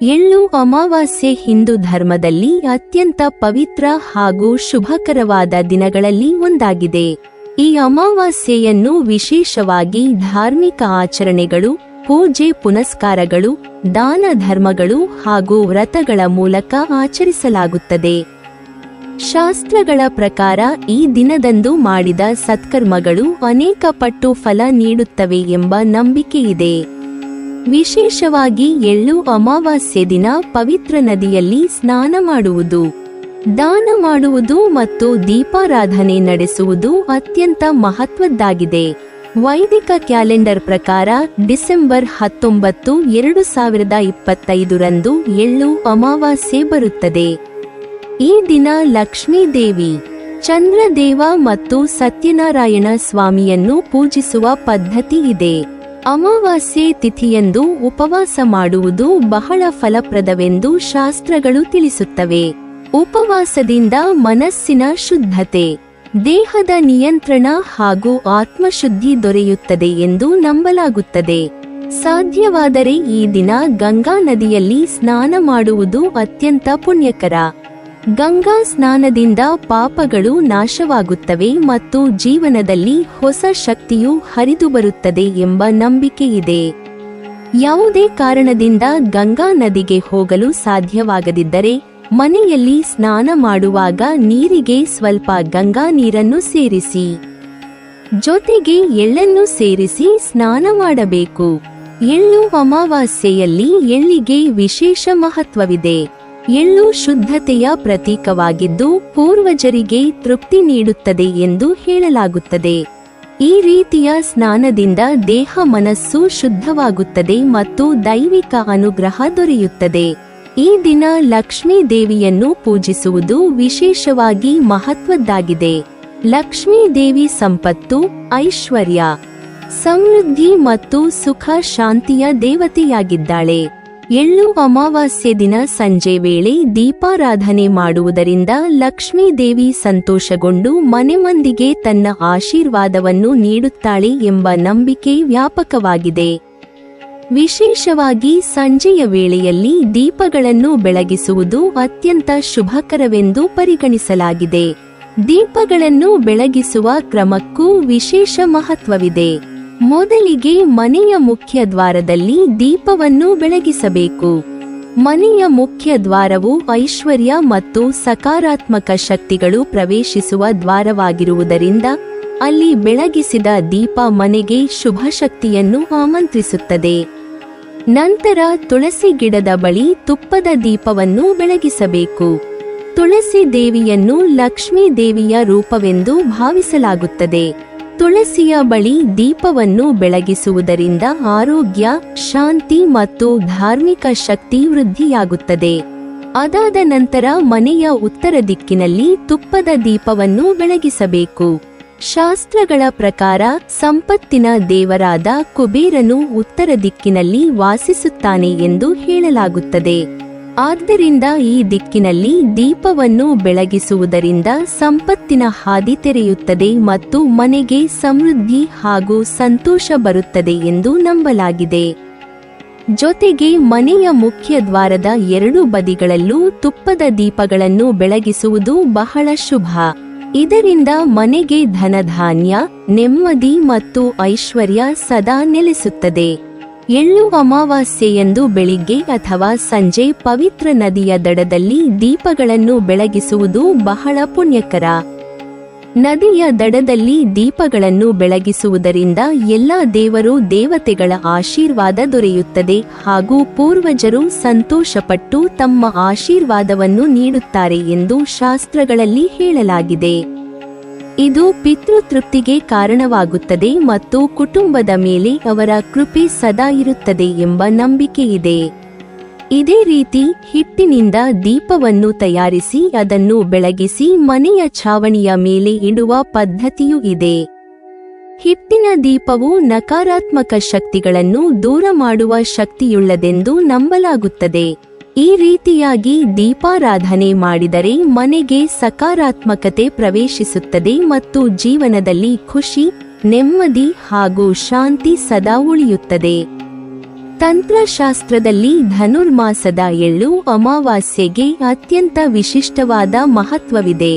ಎಳ್ಳು ಅಮಾವಾಸ್ಯೆ ಹಿಂದೂ ಧರ್ಮದಲ್ಲಿ ಅತ್ಯಂತ ಪವಿತ್ರ ಹಾಗೂ ಶುಭಕರವಾದ ದಿನಗಳಲ್ಲಿ ಒಂದಾಗಿದೆ. ಈ ಅಮಾವಾಸ್ಯೆಯನ್ನು ವಿಶೇಷವಾಗಿ ಧಾರ್ಮಿಕ ಆಚರಣೆಗಳು, ಪೂಜೆ ಪುನಸ್ಕಾರಗಳು, ದಾನ ಧರ್ಮಗಳು ಹಾಗೂ ವ್ರತಗಳ ಮೂಲಕ ಆಚರಿಸಲಾಗುತ್ತದೆ. ಶಾಸ್ತ್ರಗಳ ಪ್ರಕಾರ ಈ ದಿನದಂದು ಮಾಡಿದ ಸತ್ಕರ್ಮಗಳು ಅನೇಕ ಪಟ್ಟು ಫಲ ನೀಡುತ್ತವೆ ಎಂಬ ನಂಬಿಕೆಯಿದೆ. ವಿಶೇಷವಾಗಿ ಎಳ್ಳು ಅಮಾವಾಸ್ಯೆ ದಿನ ಪವಿತ್ರ ನದಿಯಲ್ಲಿ ಸ್ನಾನ ಮಾಡುವುದು, ದಾನ ಮಾಡುವುದು ಮತ್ತು ದೀಪಾರಾಧನೆ ನಡೆಸುವುದು ಅತ್ಯಂತ ಮಹತ್ವದ್ದಾಗಿದೆ. ವೈದಿಕ ಕ್ಯಾಲೆಂಡರ್ ಪ್ರಕಾರ ಡಿಸೆಂಬರ್ 19, 2025 ಎಳ್ಳು ಅಮಾವಾಸ್ಯೆ ಬರುತ್ತದೆ. ಈ ದಿನ ಲಕ್ಷ್ಮೀ ದೇವಿ, ಚಂದ್ರದೇವ ಮತ್ತು ಸತ್ಯನಾರಾಯಣ ಸ್ವಾಮಿಯನ್ನು ಪೂಜಿಸುವ ಪದ್ಧತಿ ಇದೆ. ಅಮಾವಾಸ್ಯೆ ತಿಥಿಯಂದು ಉಪವಾಸ ಮಾಡುವುದು ಬಹಳ ಫಲಪ್ರದವೆಂದು ಶಾಸ್ತ್ರಗಳು ತಿಳಿಸುತ್ತವೆ. ಉಪವಾಸದಿಂದ ಮನಸ್ಸಿನ ಶುದ್ಧತೆ, ದೇಹದ ನಿಯಂತ್ರಣ ಹಾಗೂ ಆತ್ಮಶುದ್ಧಿ ದೊರೆಯುತ್ತದೆ ಎಂದು ನಂಬಲಾಗುತ್ತದೆ. ಸಾಧ್ಯವಾದರೆ ಈ ದಿನ ಗಂಗಾ ನದಿಯಲ್ಲಿ ಸ್ನಾನ ಮಾಡುವುದು ಅತ್ಯಂತ ಪುಣ್ಯಕರ. ಗಂಗಾ ಸ್ನಾನದಿಂದ ಪಾಪಗಳು ನಾಶವಾಗುತ್ತವೆ ಮತ್ತು ಜೀವನದಲ್ಲಿ ಹೊಸ ಶಕ್ತಿಯು ಹರಿದು ಬರುತ್ತದೆ ಎಂಬ ನಂಬಿಕೆಯಿದೆ. ಯಾವುದೇ ಕಾರಣದಿಂದ ಗಂಗಾ ನದಿಗೆ ಹೋಗಲು ಸಾಧ್ಯವಾಗದಿದ್ದರೆ ಮನೆಯಲ್ಲಿ ಸ್ನಾನ ಮಾಡುವಾಗ ನೀರಿಗೆ ಸ್ವಲ್ಪ ಗಂಗಾ ನೀರನ್ನು ಸೇರಿಸಿ, ಜೊತೆಗೆ ಎಳ್ಳನ್ನು ಸೇರಿಸಿ ಸ್ನಾನ ಮಾಡಬೇಕು. ಎಳ್ಳು ಅಮಾವಾಸ್ಯೆಯಲ್ಲಿ ಎಳ್ಳಿಗೆ ವಿಶೇಷ ಮಹತ್ವವಿದೆ. ಎಳ್ಳು ಶುದ್ಧತೆಯ ಪ್ರತೀಕವಾಗಿದ್ದು ಪೂರ್ವಜರಿಗೆ ತೃಪ್ತಿ ನೀಡುತ್ತದೆ ಎಂದು ಹೇಳಲಾಗುತ್ತದೆ. ಈ ರೀತಿಯ ಸ್ನಾನದಿಂದ ದೇಹ ಮನಸ್ಸು ಶುದ್ಧವಾಗುತ್ತದೆ ಮತ್ತು ದೈವಿಕ ಅನುಗ್ರಹ ದೊರೆಯುತ್ತದೆ. ಈ ದಿನ ಲಕ್ಷ್ಮೀ ದೇವಿಯನ್ನು ಪೂಜಿಸುವುದು ವಿಶೇಷವಾಗಿ ಮಹತ್ವದ್ದಾಗಿದೆ. ಲಕ್ಷ್ಮೀ ದೇವಿ ಸಂಪತ್ತು, ಐಶ್ವರ್ಯ, ಸಮೃದ್ಧಿ ಮತ್ತು ಸುಖ ಶಾಂತಿಯ ದೇವತೆಯಾಗಿದ್ದಾಳೆ. ಎಳ್ಳು ಅಮಾವಾಸ್ಯೆ ದಿನ ಸಂಜೆ ವೇಳೆ ದೀಪಾರಾಧನೆ ಮಾಡುವುದರಿಂದ ಲಕ್ಷ್ಮೀ ದೇವಿ ಸಂತೋಷಗೊಂಡು ಮನೆ ಮಂದಿಗೆ ತನ್ನ ಆಶೀರ್ವಾದವನ್ನು ನೀಡುತ್ತಾಳೆ ಎಂಬ ನಂಬಿಕೆ ವ್ಯಾಪಕವಾಗಿದೆ. ವಿಶೇಷವಾಗಿ ಸಂಜೆಯ ವೇಳೆಯಲ್ಲಿ ದೀಪಗಳನ್ನು ಬೆಳಗಿಸುವುದು ಅತ್ಯಂತ ಶುಭಕರವೆಂದು ಪರಿಗಣಿಸಲಾಗಿದೆ. ದೀಪಗಳನ್ನು ಬೆಳಗಿಸುವ ಕ್ರಮಕ್ಕೂ ವಿಶೇಷ ಮಹತ್ವವಿದೆ. ಮೊದಲಿಗೆ ಮನೆಯ ಮುಖ್ಯ ದ್ವಾರದಲ್ಲಿ ದೀಪವನ್ನು ಬೆಳಗಿಸಬೇಕು. ಮನೆಯ ಮುಖ್ಯ ದ್ವಾರವು ಐಶ್ವರ್ಯ ಮತ್ತು ಸಕಾರಾತ್ಮಕ ಶಕ್ತಿಗಳು ಪ್ರವೇಶಿಸುವ ದ್ವಾರವಾಗಿರುವುದರಿಂದ ಅಲ್ಲಿ ಬೆಳಗಿಸಿದ ದೀಪ ಮನೆಗೆ ಶುಭ ಶಕ್ತಿಯನ್ನು ಆಮಂತ್ರಿಸುತ್ತದೆ. ನಂತರ ತುಳಸಿ ಗಿಡದ ಬಳಿ ತುಪ್ಪದ ದೀಪವನ್ನು ಬೆಳಗಿಸಬೇಕು. ತುಳಸಿ ದೇವಿಯನ್ನು ಲಕ್ಷ್ಮೀ ದೇವಿಯ ರೂಪವೆಂದು ಭಾವಿಸಲಾಗುತ್ತದೆ. ತುಳಸಿಯ ಬಳಿ ದೀಪವನ್ನು ಬೆಳಗಿಸುವುದರಿಂದ ಆರೋಗ್ಯ, ಶಾಂತಿ ಮತ್ತು ಧಾರ್ಮಿಕ ಶಕ್ತಿ ವೃದ್ಧಿಯಾಗುತ್ತದೆ. ಅದಾದ ನಂತರ ಮನೆಯ ಉತ್ತರ ದಿಕ್ಕಿನಲ್ಲಿ ತುಪ್ಪದ ದೀಪವನ್ನು ಬೆಳಗಿಸಬೇಕು. ಶಾಸ್ತ್ರಗಳ ಪ್ರಕಾರ ಸಂಪತ್ತಿನ ದೇವರಾದ ಕುಬೇರನು ಉತ್ತರ ದಿಕ್ಕಿನಲ್ಲಿ ವಾಸಿಸುತ್ತಾನೆ ಎಂದು ಹೇಳಲಾಗುತ್ತದೆ. ಆದ್ದರಿಂದ ಈ ದಿಕ್ಕಿನಲ್ಲಿ ದೀಪವನ್ನು ಬೆಳಗಿಸುವುದರಿಂದ ಸಂಪತ್ತಿನ ಹಾದಿ ತೆರೆಯುತ್ತದೆ ಮತ್ತು ಮನೆಗೆ ಸಮೃದ್ಧಿ ಹಾಗೂ ಸಂತೋಷ ಬರುತ್ತದೆ ಎಂದು ನಂಬಲಾಗಿದೆ. ಜೊತೆಗೆ ಮನೆಯ ಮುಖ್ಯ ದ್ವಾರದ 2 ಬದಿಗಳಲ್ಲೂ ತುಪ್ಪದ ದೀಪಗಳನ್ನು ಬೆಳಗಿಸುವುದು ಬಹಳ ಶುಭ. ಇದರಿಂದ ಮನೆಗೆ ಧನಧಾನ್ಯ, ನೆಮ್ಮದಿ ಮತ್ತು ಐಶ್ವರ್ಯ ಸದಾ ನೆಲೆಸುತ್ತದೆ. ಎಳ್ಳು ಅಮಾವಾಸ್ಯೆಯಂದು ಬೆಳಿಗ್ಗೆ ಅಥವಾ ಸಂಜೆ ಪವಿತ್ರ ನದಿಯ ದಡದಲ್ಲಿ ದೀಪಗಳನ್ನು ಬೆಳಗಿಸುವುದು ಬಹಳ ಪುಣ್ಯಕರ. ನದಿಯ ದಡದಲ್ಲಿ ದೀಪಗಳನ್ನು ಬೆಳಗಿಸುವುದರಿಂದ ಎಲ್ಲ ದೇವರು ದೇವತೆಗಳ ಆಶೀರ್ವಾದ ದೊರೆಯುತ್ತದೆ ಹಾಗೂ ಪೂರ್ವಜರು ಸಂತೋಷಪಟ್ಟು ತಮ್ಮ ಆಶೀರ್ವಾದವನ್ನು ನೀಡುತ್ತಾರೆ ಎಂದು ಶಾಸ್ತ್ರಗಳಲ್ಲಿ ಹೇಳಲಾಗಿದೆ. ಇದು ಪಿತೃತೃಪ್ತಿಗೆ ಕಾರಣವಾಗುತ್ತದೆ ಮತ್ತು ಕುಟುಂಬದ ಮೇಲೆ ಅವರ ಕೃಪೆ ಸದಾ ಇರುತ್ತದೆ ಎಂಬ ನಂಬಿಕೆಯಿದೆ. ಇದೇ ರೀತಿ ಹಿಟ್ಟಿನಿಂದ ದೀಪವನ್ನು ತಯಾರಿಸಿ ಅದನ್ನು ಬೆಳಗಿಸಿ ಮನೆಯ ಛಾವಣಿಯ ಮೇಲೆ ಇಡುವ ಪದ್ಧತಿಯೂ ಇದೆ. ಹಿಟ್ಟಿನ ದೀಪವು ನಕಾರಾತ್ಮಕ ಶಕ್ತಿಗಳನ್ನು ದೂರ ಮಾಡುವ ಶಕ್ತಿಯುಳ್ಳದೆಂದು ನಂಬಲಾಗುತ್ತದೆ. ಈ ರೀತಿಯಾಗಿ ದೀಪಾರಾಧನೆ ಮಾಡಿದರೆ ಮನೆಗೆ ಸಕಾರಾತ್ಮಕತೆ ಪ್ರವೇಶಿಸುತ್ತದೆ ಮತ್ತು ಜೀವನದಲ್ಲಿ ಖುಷಿ, ನೆಮ್ಮದಿ ಹಾಗೂ ಶಾಂತಿ ಸದಾ ಉಳಿಯುತ್ತದೆ. ತಂತ್ರಶಾಸ್ತ್ರದಲ್ಲಿ ಧನುರ್ಮಾಸದ ಎಳ್ಳು ಅಮಾವಾಸ್ಯೆಗೆ ಅತ್ಯಂತ ವಿಶಿಷ್ಟವಾದ ಮಹತ್ವವಿದೆ.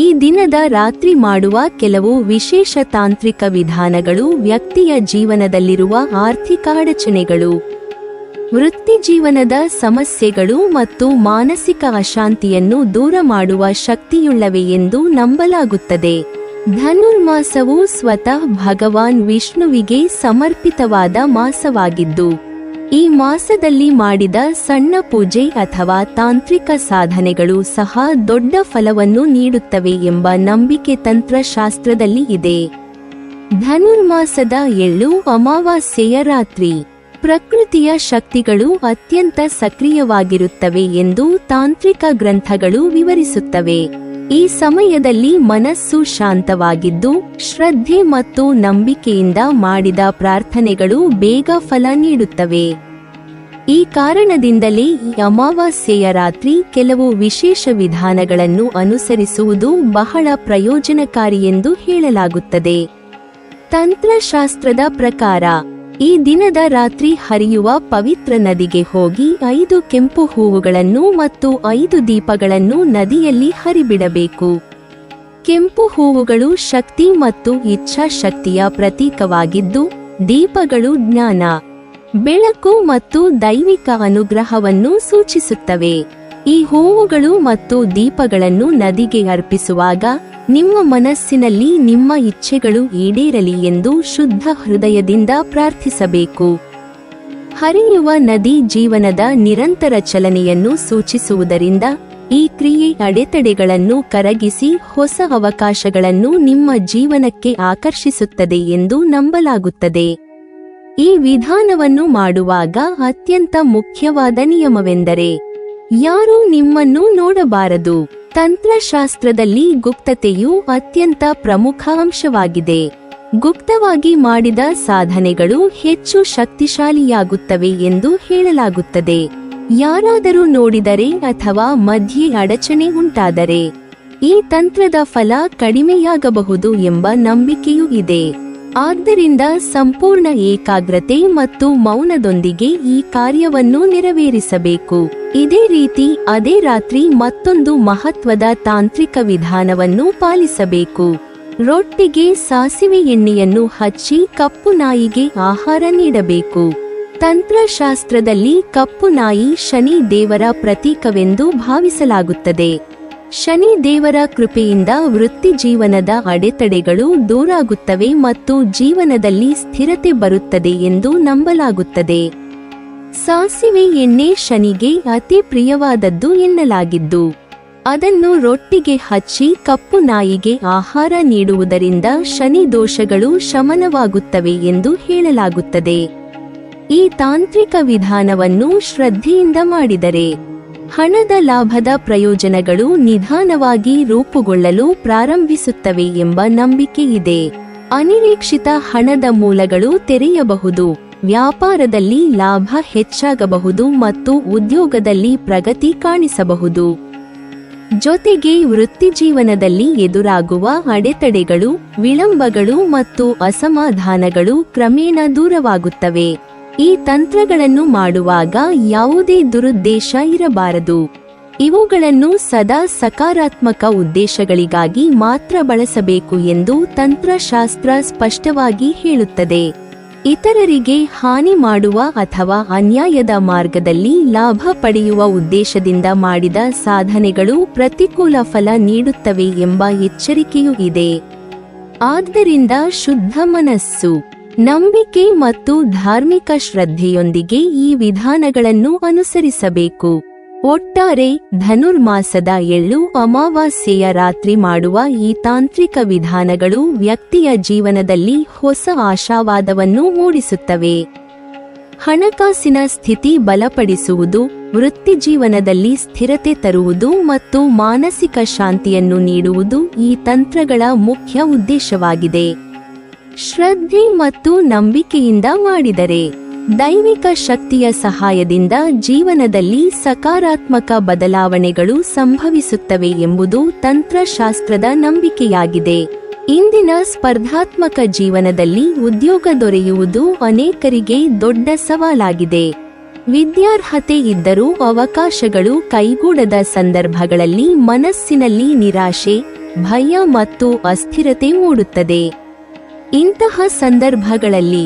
ಈ ದಿನದ ರಾತ್ರಿ ಮಾಡುವ ಕೆಲವು ವಿಶೇಷ ತಾಂತ್ರಿಕ ವಿಧಾನಗಳು ವ್ಯಕ್ತಿಯ ಜೀವನದಲ್ಲಿರುವ ಆರ್ಥಿಕ ಅಡಚಣೆಗಳು, ವೃತ್ತಿ ಜೀವನದ ಸಮಸ್ಯೆಗಳು ಮತ್ತು ಮಾನಸಿಕ ಅಶಾಂತಿಯನ್ನು ದೂರ ಮಾಡುವ ಶಕ್ತಿಯುಳ್ಳವೆ ಎಂದು ನಂಬಲಾಗುತ್ತದೆ. ಧನುರ್ಮಾಸವು ಸ್ವತಃ ಭಗವಾನ್ ವಿಷ್ಣುವಿಗೆ ಸಮರ್ಪಿತವಾದ ಮಾಸವಾಗಿದ್ದು, ಈ ಮಾಸದಲ್ಲಿ ಮಾಡಿದ ಸಣ್ಣ ಪೂಜೆ ಅಥವಾ ತಾಂತ್ರಿಕ ಸಾಧನೆಗಳು ಸಹ ದೊಡ್ಡ ಫಲವನ್ನು ನೀಡುತ್ತವೆ ಎಂಬ ನಂಬಿಕೆ ತಂತ್ರಶಾಸ್ತ್ರದಲ್ಲಿ ಇದೆ. ಧನುರ್ಮಾಸದ ಎಳ್ಳು ಅಮಾವಾಸ್ಯೆಯ ರಾತ್ರಿ ಪ್ರಕೃತಿಯ ಶಕ್ತಿಗಳು ಅತ್ಯಂತ ಸಕ್ರಿಯವಾಗಿರುತ್ತವೆ ಎಂದು ತಾಂತ್ರಿಕ ಗ್ರಂಥಗಳು ವಿವರಿಸುತ್ತವೆ. ಈ ಸಮಯದಲ್ಲಿ ಮನಸ್ಸು ಶಾಂತವಾಗಿದ್ದು, ಶ್ರದ್ಧೆ ಮತ್ತು ನಂಬಿಕೆಯಿಂದ ಮಾಡಿದ ಪ್ರಾರ್ಥನೆಗಳು ಬೇಗ ಫಲ ನೀಡುತ್ತವೆ. ಈ ಕಾರಣದಿಂದಲೇ ಈ ಅಮಾವಾಸ್ಯೆಯ ರಾತ್ರಿ ಕೆಲವು ವಿಶೇಷ ವಿಧಾನಗಳನ್ನು ಅನುಸರಿಸುವುದು ಬಹಳ ಪ್ರಯೋಜನಕಾರಿ ಎಂದು ಹೇಳಲಾಗುತ್ತದೆ. ತಂತ್ರಶಾಸ್ತ್ರದ ಪ್ರಕಾರ ಈ ದಿನದ ರಾತ್ರಿ ಹರಿಯುವ ಪವಿತ್ರ ನದಿಗೆ ಹೋಗಿ 5 ಕೆಂಪು ಹೂವುಗಳನ್ನು ಮತ್ತು 5 ದೀಪಗಳನ್ನು ನದಿಯಲ್ಲಿ ಹರಿಬಿಡಬೇಕು. ಕೆಂಪು ಹೂವುಗಳು ಶಕ್ತಿ ಮತ್ತು ಇಚ್ಛಾಶಕ್ತಿಯ ಪ್ರತೀಕವಾಗಿದ್ದು, ದೀಪಗಳು ಜ್ಞಾನ, ಬೆಳಕು ಮತ್ತು ದೈವಿಕ ಅನುಗ್ರಹವನ್ನು ಸೂಚಿಸುತ್ತವೆ. ಈ ಹೂವುಗಳು ಮತ್ತು ದೀಪಗಳನ್ನು ನದಿಗೆ ಅರ್ಪಿಸುವಾಗ ನಿಮ್ಮ ಮನಸ್ಸಿನಲ್ಲಿ ನಿಮ್ಮ ಇಚ್ಛೆಗಳು ಈಡೇರಲಿ ಎಂದು ಶುದ್ಧ ಹೃದಯದಿಂದ ಪ್ರಾರ್ಥಿಸಬೇಕು. ಹರಿಯುವ ನದಿ ಜೀವನದ ನಿರಂತರ ಚಲನೆಯನ್ನು ಸೂಚಿಸುವುದರಿಂದ ಈ ಕ್ರಿಯೆ ಅಡೆತಡೆಗಳನ್ನು ಕರಗಿಸಿ ಹೊಸ ಅವಕಾಶಗಳನ್ನು ನಿಮ್ಮ ಜೀವನಕ್ಕೆ ಆಕರ್ಷಿಸುತ್ತದೆ ಎಂದು ನಂಬಲಾಗುತ್ತದೆ. ಈ ವಿಧಾನವನ್ನು ಮಾಡುವಾಗ ಅತ್ಯಂತ ಮುಖ್ಯವಾದ ನಿಯಮವೆಂದರೆ ಯಾರೂ ನಿಮ್ಮನ್ನು ನೋಡಬಾರದು. ತಂತ್ರಶಾಸ್ತ್ರದಲ್ಲಿ ಗುಪ್ತತೆಯು ಅತ್ಯಂತ ಪ್ರಮುಖ ಅಂಶವಾಗಿದೆ. ಗುಪ್ತವಾಗಿ ಮಾಡಿದ ಸಾಧನೆಗಳು ಹೆಚ್ಚು ಶಕ್ತಿಶಾಲಿಯಾಗುತ್ತವೆ ಎಂದು ಹೇಳಲಾಗುತ್ತದೆ. ಯಾರಾದರೂ ನೋಡಿದರೆ ಅಥವಾ ಮಧ್ಯೆ ಅಡಚಣೆ ಉಂಟಾದರೆ ಈ ತಂತ್ರದ ಫಲ ಕಡಿಮೆಯಾಗಬಹುದು ಎಂಬ ನಂಬಿಕೆಯೂ ಇದೆ. ಆದ್ದರಿಂದ ಸಂಪೂರ್ಣ ಏಕಾಗ್ರತೆ ಮತ್ತು ಮೌನದೊಂದಿಗೆ ಈ ಕಾರ್ಯವನ್ನು ನೆರವೇರಿಸಬೇಕು. ಇದೇ ರೀತಿ ಅದೇ ರಾತ್ರಿ ಮತ್ತೊಂದು ಮಹತ್ವದ ತಾಂತ್ರಿಕ ವಿಧಾನವನ್ನು ಪಾಲಿಸಬೇಕು. ರೊಟ್ಟಿಗೆ ಸಾಸಿವೆ ಎಣ್ಣೆಯನ್ನು ಹಚ್ಚಿ ಕಪ್ಪು ನಾಯಿಗೆ ಆಹಾರ ನೀಡಬೇಕು. ತಂತ್ರಶಾಸ್ತ್ರದಲ್ಲಿ ಕಪ್ಪು ನಾಯಿ ಶನಿ ದೇವರ ಪ್ರತೀಕವೆಂದು ಭಾವಿಸಲಾಗುತ್ತದೆ. ಶನಿ ದೇವರ ಕೃಪೆಯಿಂದ ವೃತ್ತಿ ಜೀವನದ ಅಡೆತಡೆಗಳು ದೂರಾಗುತ್ತವೆ ಮತ್ತು ಜೀವನದಲ್ಲಿ ಸ್ಥಿರತೆ ಬರುತ್ತದೆ ಎಂದು ನಂಬಲಾಗುತ್ತದೆ. ಸಾಸಿವೆ ಎಣ್ಣೆ ಶನಿಗೆ ಅತಿ ಪ್ರಿಯವಾದದ್ದು ಎನ್ನಲಾಗಿದ್ದು, ಅದನ್ನು ರೊಟ್ಟಿಗೆ ಹಚ್ಚಿ ಕಪ್ಪು ನಾಯಿಗೆ ಆಹಾರ ನೀಡುವುದರಿಂದ ಶನಿ ದೋಷಗಳು ಶಮನವಾಗುತ್ತವೆ ಎಂದು ಹೇಳಲಾಗುತ್ತದೆ. ಈ ತಾಂತ್ರಿಕ ವಿಧಾನವನ್ನು ಶ್ರದ್ಧೆಯಿಂದ ಮಾಡಿದರೆ ಹಣದ ಲಾಭದ ಪ್ರಯೋಜನಗಳು ನಿಧಾನವಾಗಿ ರೂಪುಗೊಳ್ಳಲು ಪ್ರಾರಂಭಿಸುತ್ತವೆ ಎಂಬ ನಂಬಿಕೆ ಇದೆ. ಅನಿರೀಕ್ಷಿತ ಹಣದ ಮೂಲಗಳು ತೆರೆಯಬಹುದು, ವ್ಯಾಪಾರದಲ್ಲಿ ಲಾಭ ಹೆಚ್ಚಾಗಬಹುದು ಮತ್ತು ಉದ್ಯೋಗದಲ್ಲಿ ಪ್ರಗತಿ ಕಾಣಿಸಬಹುದು. ಜೊತೆಗೆ ವೃತ್ತಿಜೀವನದಲ್ಲಿ ಎದುರಾಗುವ ಅಡೆತಡೆಗಳು, ವಿಳಂಬಗಳು ಮತ್ತು ಅಸಮಾಧಾನಗಳು ಕ್ರಮೇಣ ದೂರವಾಗುತ್ತವೆ. ಈ ತಂತ್ರಗಳನ್ನು ಮಾಡುವಾಗ ಯಾವುದೇ ದುರುದ್ದೇಶ ಇರಬಾರದು. ಇವುಗಳನ್ನು ಸದಾ ಸಕಾರಾತ್ಮಕ ಉದ್ದೇಶಗಳಿಗಾಗಿ ಮಾತ್ರ ಬಳಸಬೇಕು ಎಂದು ತಂತ್ರಶಾಸ್ತ್ರ ಸ್ಪಷ್ಟವಾಗಿ ಹೇಳುತ್ತದೆ. ಇತರರಿಗೆ ಹಾನಿ ಮಾಡುವ ಅಥವಾ ಅನ್ಯಾಯದ ಮಾರ್ಗದಲ್ಲಿ ಲಾಭ ಪಡೆಯುವ ಉದ್ದೇಶದಿಂದ ಮಾಡಿದ ಸಾಧನೆಗಳು ಪ್ರತಿಕೂಲ ಫಲ ನೀಡುತ್ತವೆ ಎಂಬ ಎಚ್ಚರಿಕೆಯೂ ಇದೆ. ಆದ್ದರಿಂದ ಶುದ್ಧ ಮನಸ್ಸು, ನಂಬಿಕೆ ಮತ್ತು ಧಾರ್ಮಿಕ ಶ್ರದ್ಧೆಯೊಂದಿಗೆ ಈ ವಿಧಾನಗಳನ್ನು ಅನುಸರಿಸಬೇಕು. ಒಟ್ಟಾರೆ ಧನುರ್ಮಾಸದ ಎಳ್ಳು ಅಮಾವಾಸ್ಯೆಯ ರಾತ್ರಿ ಮಾಡುವ ಈ ತಾಂತ್ರಿಕ ವಿಧಾನಗಳು ವ್ಯಕ್ತಿಯ ಜೀವನದಲ್ಲಿ ಹೊಸ ಆಶಾವಾದವನ್ನು ಮೂಡಿಸುತ್ತವೆ. ಹಣಕಾಸಿನ ಸ್ಥಿತಿ ಬಲಪಡಿಸುವುದು, ವೃತ್ತಿಜೀವನದಲ್ಲಿ ಸ್ಥಿರತೆ ತರುವುದು ಮತ್ತು ಮಾನಸಿಕ ಶಾಂತಿಯನ್ನು ನೀಡುವುದು ಈ ತಂತ್ರಗಳ ಮುಖ್ಯ ಉದ್ದೇಶವಾಗಿದೆ. ಶ್ರದ್ಧೆ ಮತ್ತು ನಂಬಿಕೆಯಿಂದ ಮಾಡಿದರೆ ದೈವಿಕ ಶಕ್ತಿಯ ಸಹಾಯದಿಂದ ಜೀವನದಲ್ಲಿ ಸಕಾರಾತ್ಮಕ ಬದಲಾವಣೆಗಳು ಸಂಭವಿಸುತ್ತವೆ ಎಂಬುದು ತಂತ್ರಶಾಸ್ತ್ರದ ನಂಬಿಕೆಯಾಗಿದೆ. ಇಂದಿನ ಸ್ಪರ್ಧಾತ್ಮಕ ಜೀವನದಲ್ಲಿ ಉದ್ಯೋಗ ದೊರೆಯುವುದು ಅನೇಕರಿಗೆ ದೊಡ್ಡ ಸವಾಲಾಗಿದೆ. ವಿದ್ಯಾರ್ಹತೆ ಇದ್ದರೂ ಅವಕಾಶಗಳು ಕೈಗೂಡದ ಸಂದರ್ಭಗಳಲ್ಲಿ ಮನಸ್ಸಿನಲ್ಲಿ ನಿರಾಶೆ, ಭಯ ಮತ್ತು ಅಸ್ಥಿರತೆ ಮೂಡುತ್ತದೆ. ಇಂತಹ ಸಂದರ್ಭಗಳಲ್ಲಿ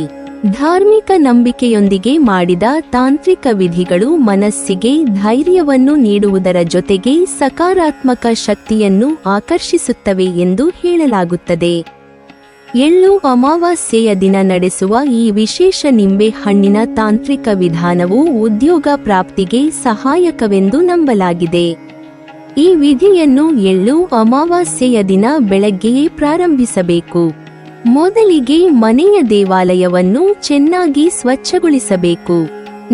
ಧಾರ್ಮಿಕ ನಂಬಿಕೆಯೊಂದಿಗೆ ಮಾಡಿದ ತಾಂತ್ರಿಕ ವಿಧಿಗಳು ಮನಸ್ಸಿಗೆ ಧೈರ್ಯವನ್ನು ನೀಡುವುದರ ಜೊತೆಗೆ ಸಕಾರಾತ್ಮಕ ಶಕ್ತಿಯನ್ನು ಆಕರ್ಷಿಸುತ್ತವೆ ಎಂದು ಹೇಳಲಾಗುತ್ತದೆ. ಎಳ್ಳು ಅಮಾವಾಸ್ಯೆಯ ದಿನ ನಡೆಸುವ ಈ ವಿಶೇಷ ನಿಂಬೆ ಹಣ್ಣಿನ ತಾಂತ್ರಿಕ ವಿಧಾನವು ಉದ್ಯೋಗ ಪ್ರಾಪ್ತಿಗೆ ಸಹಾಯಕವೆಂದು ನಂಬಲಾಗಿದೆ. ಈ ವಿಧಿಯನ್ನು ಎಳ್ಳು ಅಮಾವಾಸ್ಯೆಯ ದಿನ ಬೆಳಗ್ಗೆಯೇ ಪ್ರಾರಂಭಿಸಬೇಕು. ಮೊದಲಿಗೆ ಮನೆಯ ದೇವಾಲಯವನ್ನು ಚೆನ್ನಾಗಿ ಸ್ವಚ್ಛಗೊಳಿಸಬೇಕು.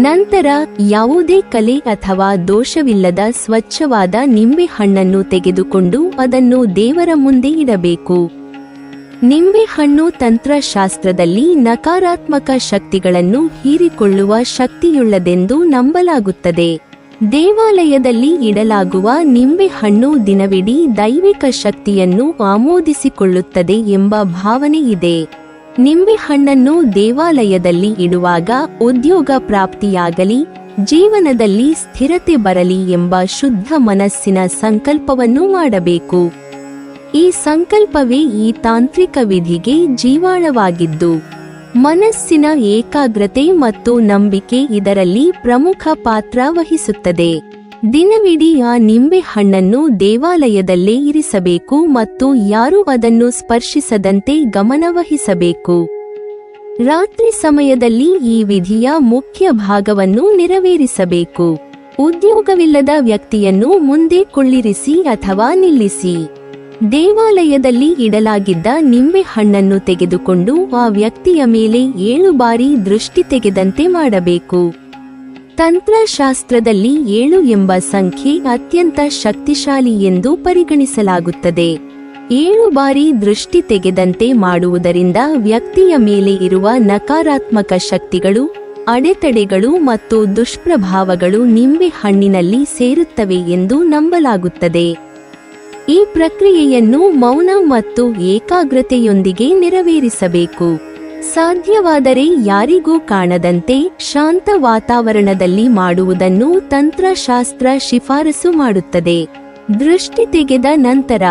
ನಂತರ ಯಾವುದೇ ಕಲೆ ಅಥವಾ ದೋಷವಿಲ್ಲದ ಸ್ವಚ್ಛವಾದ ನಿಂಬೆ ಹಣ್ಣನ್ನು ತೆಗೆದುಕೊಂಡು ಅದನ್ನು ದೇವರ ಮುಂದೆ ಇಡಬೇಕು. ನಿಂಬೆಹಣ್ಣು ತಂತ್ರಶಾಸ್ತ್ರದಲ್ಲಿ ನಕಾರಾತ್ಮಕ ಶಕ್ತಿಗಳನ್ನು ಹೀರಿಕೊಳ್ಳುವ ಶಕ್ತಿಯುಳ್ಳದೆಂದು ನಂಬಲಾಗುತ್ತದೆ. ದೇವಾಲಯದಲ್ಲಿ ಇಡಲಾಗುವ ನಿಂಬೆಹಣ್ಣು ದಿನವಿಡೀ ದೈವಿಕ ಶಕ್ತಿಯನ್ನು ಆಮೋದಿಸಿಕೊಳ್ಳುತ್ತದೆ ಎಂಬ ಭಾವನೆ ಇದೆ. ನಿಂಬೆಹಣ್ಣನ್ನು ದೇವಾಲಯದಲ್ಲಿ ಇಡುವಾಗ ಉದ್ಯೋಗ ಪ್ರಾಪ್ತಿಯಾಗಲಿ, ಜೀವನದಲ್ಲಿ ಸ್ಥಿರತೆ ಬರಲಿ ಎಂಬ ಶುದ್ಧ ಮನಸ್ಸಿನ ಸಂಕಲ್ಪವನ್ನು ಮಾಡಬೇಕು. ಈ ಸಂಕಲ್ಪವೇ ಈ ತಾಂತ್ರಿಕ ವಿಧಿಗೆ ಜೀವಾಳವಾಗಿದ್ದು, ಮನಸ್ಸಿನ ಏಕಾಗ್ರತೆ ಮತ್ತು ನಂಬಿಕೆ ಇದರಲ್ಲಿ ಪ್ರಮುಖ ಪಾತ್ರ ವಹಿಸುತ್ತದೆ. ದಿನವಿಡೀ ಆ ನಿಂಬೆ ಹಣ್ಣನ್ನು ದೇವಾಲಯದಲ್ಲೇ ಇರಿಸಬೇಕು ಮತ್ತು ಯಾರೂ ಅದನ್ನು ಸ್ಪರ್ಶಿಸದಂತೆ ಗಮನವಹಿಸಬೇಕು. ರಾತ್ರಿ ಸಮಯದಲ್ಲಿ ಈ ವಿಧಿಯ ಮುಖ್ಯ ಭಾಗವನ್ನು ನೆರವೇರಿಸಬೇಕು. ಉದ್ಯೋಗವಿಲ್ಲದ ವ್ಯಕ್ತಿಯನ್ನು ಮುಂದೆ ಕುಳ್ಳಿರಿಸಿ ಅಥವಾ ನಿಲ್ಲಿಸಿ ದೇವಾಲಯದಲ್ಲಿ ಇಡಲಾಗಿದ್ದ ನಿಂಬೆ ಹಣ್ಣನ್ನು ತೆಗೆದುಕೊಂಡು ಆ ವ್ಯಕ್ತಿಯ ಮೇಲೆ 7 ಬಾರಿ ದೃಷ್ಟಿ ತೆಗೆದಂತೆ ಮಾಡಬೇಕು. ತಂತ್ರಶಾಸ್ತ್ರದಲ್ಲಿ 7 ಎಂಬ ಸಂಖ್ಯೆ ಅತ್ಯಂತ ಶಕ್ತಿಶಾಲಿ ಎಂದು ಪರಿಗಣಿಸಲಾಗುತ್ತದೆ. 7 ಬಾರಿ ದೃಷ್ಟಿ ತೆಗೆದಂತೆ ಮಾಡುವುದರಿಂದ ವ್ಯಕ್ತಿಯ ಮೇಲೆ ಇರುವ ನಕಾರಾತ್ಮಕ ಶಕ್ತಿಗಳು, ಅಡೆತಡೆಗಳು ಮತ್ತು ದುಷ್ಪ್ರಭಾವಗಳು ನಿಂಬೆ ಹಣ್ಣಿನಲ್ಲಿ ಸೇರುತ್ತವೆ ಎಂದು ನಂಬಲಾಗುತ್ತದೆ. ಈ ಪ್ರಕ್ರಿಯೆಯನ್ನು ಮೌನ ಮತ್ತು ಏಕಾಗ್ರತೆಯೊಂದಿಗೆ ನೆರವೇರಿಸಬೇಕು. ಸಾಧ್ಯವಾದರೆ ಯಾರಿಗೂ ಕಾಣದಂತೆ ಶಾಂತ ವಾತಾವರಣದಲ್ಲಿ ಮಾಡುವುದನ್ನು ತಂತ್ರಶಾಸ್ತ್ರ ಶಿಫಾರಸು ಮಾಡುತ್ತದೆ. ದೃಷ್ಟಿ ತೆಗೆದ ನಂತರ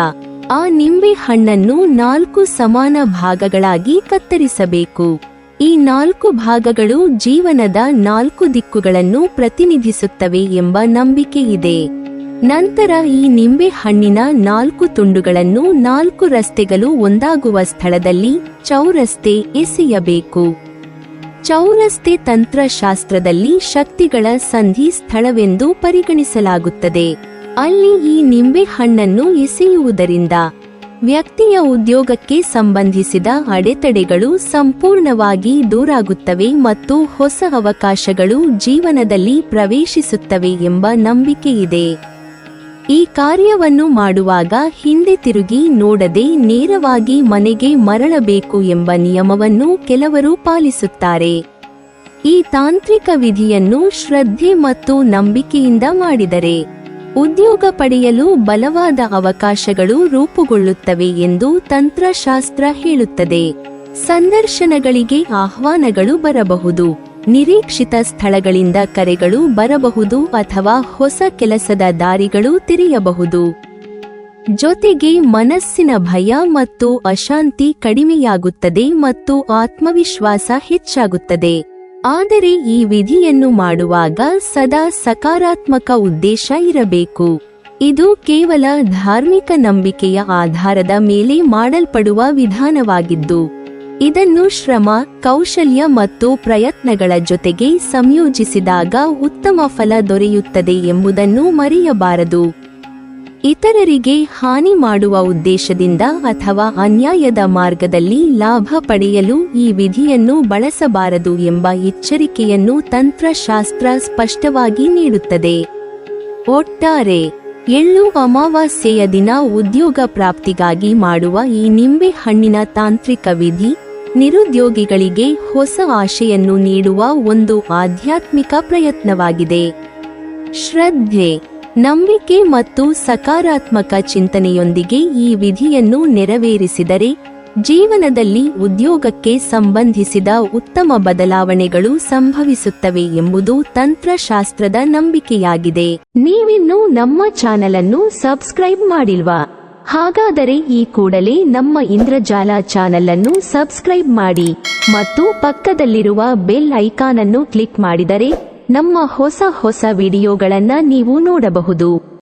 ಆ ನಿಂಬೆ ಹಣ್ಣನ್ನು 4 ಸಮಾನ ಭಾಗಗಳಾಗಿ ಕತ್ತರಿಸಬೇಕು. ಈ 4 ಭಾಗಗಳು ಜೀವನದ 4 ದಿಕ್ಕುಗಳನ್ನು ಪ್ರತಿನಿಧಿಸುತ್ತವೆ ಎಂಬ ನಂಬಿಕೆ ಇದೆ. ನಂತರ ಈ ನಿಂಬೆ ಹಣ್ಣಿನ 4 ತುಂಡುಗಳನ್ನು 4 ರಸ್ತೆಗಳು ಒಂದಾಗುವ ಸ್ಥಳದಲ್ಲಿ ಚೌರಸ್ತೆ ಎಸೆಯಬೇಕು. ಚೌರಸ್ತೆ ತಂತ್ರಶಾಸ್ತ್ರದಲ್ಲಿ ಶಕ್ತಿಗಳ ಸಂಧಿ ಸ್ಥಳವೆಂದು ಪರಿಗಣಿಸಲಾಗುತ್ತದೆ. ಅಲ್ಲಿ ಈ ನಿಂಬೆ ಹಣ್ಣನ್ನು ಎಸೆಯುವುದರಿಂದ ವ್ಯಕ್ತಿಯ ಉದ್ಯೋಗಕ್ಕೆ ಸಂಬಂಧಿಸಿದ ಅಡೆತಡೆಗಳು ಸಂಪೂರ್ಣವಾಗಿ ದೂರಾಗುತ್ತವೆ ಮತ್ತು ಹೊಸ ಅವಕಾಶಗಳು ಜೀವನದಲ್ಲಿ ಪ್ರವೇಶಿಸುತ್ತವೆ ಎಂಬ ನಂಬಿಕೆಯಿದೆ. ಈ ಕಾರ್ಯವನ್ನು ಮಾಡುವಾಗ ಹಿಂದೆ ತಿರುಗಿ ನೋಡದೆ ನೇರವಾಗಿ ಮನೆಗೆ ಮರಳಬೇಕು ಎಂಬ ನಿಯಮವನ್ನು ಕೆಲವರು ಪಾಲಿಸುತ್ತಾರೆ. ಈ ತಾಂತ್ರಿಕ ವಿಧಿಯನ್ನು ಶ್ರದ್ಧೆ ಮತ್ತು ನಂಬಿಕೆಯಿಂದ ಮಾಡಿದರೆ ಉದ್ಯೋಗ ಪಡೆಯಲು ಬಲವಾದ ಅವಕಾಶಗಳು ರೂಪುಗೊಳ್ಳುತ್ತವೆ ಎಂದು ತಂತ್ರಶಾಸ್ತ್ರ ಹೇಳುತ್ತದೆ. ಸಂದರ್ಶನಗಳಿಗೆ ಆಹ್ವಾನಗಳು ಬರಬಹುದು, ನಿರೀಕ್ಷಿತ ಸ್ಥಳಗಳಿಂದ ಕರೆಗಳು ಬರಬಹುದು ಅಥವಾ ಹೊಸ ಕೆಲಸದ ದಾರಿಗಳು ತೆರೆಯಬಹುದು. ಜೊತೆಗೆ ಮನಸ್ಸಿನ ಭಯ ಮತ್ತು ಅಶಾಂತಿ ಕಡಿಮೆಯಾಗುತ್ತದೆ ಮತ್ತು ಆತ್ಮವಿಶ್ವಾಸ ಹೆಚ್ಚಾಗುತ್ತದೆ. ಆದರೆ ಈ ವಿಧಿಯನ್ನು ಮಾಡುವಾಗ ಸದಾ ಸಕಾರಾತ್ಮಕ ಉದ್ದೇಶ ಇರಬೇಕು. ಇದು ಕೇವಲ ಧಾರ್ಮಿಕ ನಂಬಿಕೆಯ ಆಧಾರದ ಮೇಲೆ ಮಾಡಲ್ಪಡುವ ವಿಧಾನವಾಗಿದ್ದು, ಇದನ್ನು ಶ್ರಮ, ಕೌಶಲ್ಯ ಮತ್ತು ಪ್ರಯತ್ನಗಳ ಜೊತೆಗೆ ಸಂಯೋಜಿಸಿದಾಗ ಉತ್ತಮ ಫಲ ದೊರೆಯುತ್ತದೆ ಎಂಬುದನ್ನು ಮರೆಯಬಾರದು. ಇತರರಿಗೆ ಹಾನಿ ಮಾಡುವ ಉದ್ದೇಶದಿಂದ ಅಥವಾ ಅನ್ಯಾಯದ ಮಾರ್ಗದಲ್ಲಿ ಲಾಭ ಪಡೆಯಲು ಈ ವಿಧಿಯನ್ನು ಬಳಸಬಾರದು ಎಂಬ ಎಚ್ಚರಿಕೆಯನ್ನು ತಂತ್ರಶಾಸ್ತ್ರ ಸ್ಪಷ್ಟವಾಗಿ ನೀಡುತ್ತದೆ. ಒಟ್ಟಾರೆ ಎಳ್ಳು ಅಮಾವಾಸ್ಯೆಯ ದಿನ ಉದ್ಯೋಗ ಪ್ರಾಪ್ತಿಗಾಗಿ ಮಾಡುವ ಈ ನಿಂಬೆ ಹಣ್ಣಿನ ತಾಂತ್ರಿಕ ವಿಧಿ ನಿರುದ್ಯೋಗಿಗಳಿಗೆ ಹೊಸ ಆಶೆಯನ್ನು ನೀಡುವ ಒಂದು ಆಧ್ಯಾತ್ಮಿಕ ಪ್ರಯತ್ನವಾಗಿದೆ. ಶ್ರದ್ಧೆ, ನಂಬಿಕೆ ಮತ್ತು ಸಕಾರಾತ್ಮಕ ಚಿಂತನೆಯೊಂದಿಗೆ ಈ ವಿಧಿಯನ್ನು ನೆರವೇರಿಸಿದರೆ ಜೀವನದಲ್ಲಿ ಉದ್ಯೋಗಕ್ಕೆ ಸಂಬಂಧಿಸಿದ ಉತ್ತಮ ಬದಲಾವಣೆಗಳು ಸಂಭವಿಸುತ್ತವೆ ಎಂಬುದು ತಂತ್ರಶಾಸ್ತ್ರದ ನಂಬಿಕೆಯಾಗಿದೆ. ನೀವಿನ್ನೂ ನಮ್ಮ ಚಾನೆಲ್ ಅನ್ನು ಸಬ್ಸ್ಕ್ರೈಬ್ ಮಾಡಿಲ್ವಾ? ಹಾಗಾದರೆ ಈ ಕೂಡಲೇ ನಮ್ಮ ಇಂದ್ರಜಾಲ ಚಾನೆಲ್ ಅನ್ನು ಸಬ್ಸ್ಕ್ರೈಬ್ ಮಾಡಿ ಮತ್ತು ಪಕ್ಕದಲ್ಲಿರುವ ಬೆಲ್ ಐಕಾನ್ ಅನ್ನು ಕ್ಲಿಕ್ ಮಾಡಿದರೆ ನಮ್ಮ ಹೊಸ ವಿಡಿಯೋಗಳನ್ನು ನೀವು ನೋಡಬಹುದು.